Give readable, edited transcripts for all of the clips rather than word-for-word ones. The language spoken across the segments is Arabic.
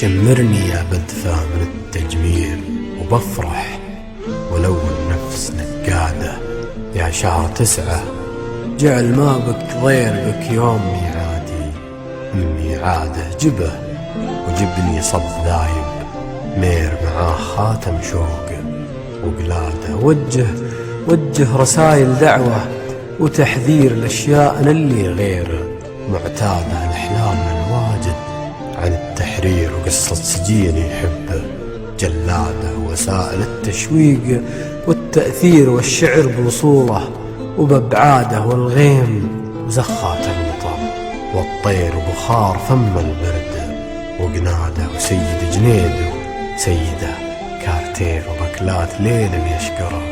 جمرني يا بدفة من التجمير وبفرح ولو النفس نقادة. يا شهر 9 جعل ما بك ضير بك يوم ميعادي، من ميعاده جبه وجبني صب ذايب، مير معاه خاتم شوقه وقلاده. وجه رسايل دعوة وتحذير الأشياء اللي غيره معتادة، الأحلام الواجد عن التحرير وقصة سجين يحبه، جلادة وسائل التشويق والتأثير والشعر بوصوله وبأبعاده، والغيم وزخات المطر والطير وبخار فم البرد وقناده، وسيد جنيد وسيده كارتير وبكلات ليل يشكره،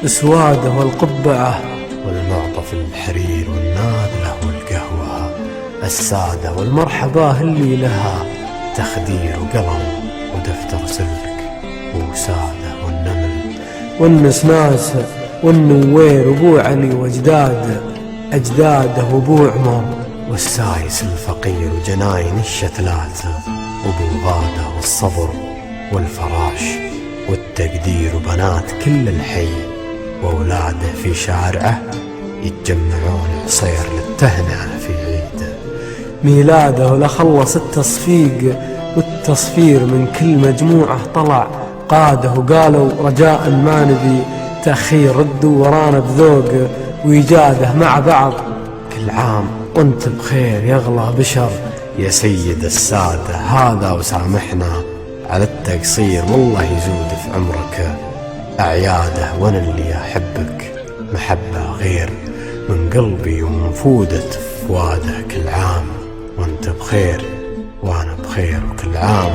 اسواده والقبعة والمعطف الحرير والنادلة والقهوة السادة، والمرحباه اللي لها تخدير وقلم ودفتر سلك وسادة، والنمل والنسناس والنوير وابو علي أجداده وابو عمر، والسايس الفقير وجناين الشتلات وابو غادة، والصبر والفراش والتقدير وبنات كل الحي وأولاده في شارعه يتجمعون عصير للتهنئة في عيده ميلاده. ولخلص التصفيق والتصفير من كل مجموعة طلع قاده، وقالوا رجاء ما نبي تأخير، ردوا ورانا بذوق وإيجاده مع بعض. كل عام وانت بخير يا أغلى بشر يا سيد السادة، هذا وسامحنا على التقصير، والله يزود في عمرك أعياده. وانا اللي أحبك محبة غير من قلبي ومنفودة فواده، كل عام وانت بخير وانا بخير، وكل عام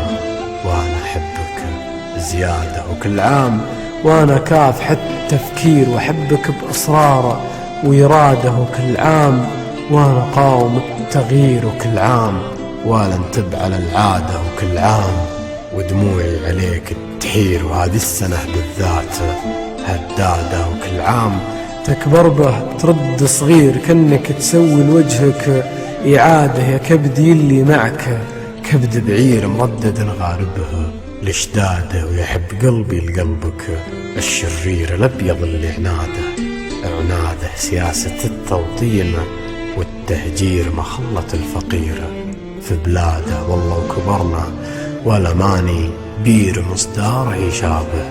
وانا أحبك زيادة، وكل عام وانا كافح التفكير واحبك بإصراره وإراده، وكل عام وانا قاوم التغيير، وكل عام وانا انتب على العادة، وكل عام ودموعي عليك تحير، وهذه السنة بالذات هدادة، وكل عام تكبر به ترد صغير كأنك تسوي لوجهك إعادة، يا كبدي اللي معك كبد بعير مردد غاربه لشداده، ويحب قلبي لقلبك الشرير الأبيض اللي عناده سياسة التوطين والتهجير مخلة الفقير في بلاده. والله وكبرنا ولا ماني بير مصداره يشابه،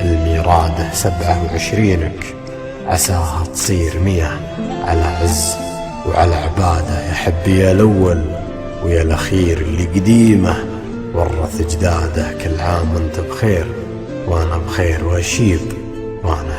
الميراده 27 عساها تصير 100 على عز وعلى عباده، يا حبي يا الأول ويا الأخير اللي قديمه ورث جداده. كل عام وانت بخير وانا بخير، واشيب وانا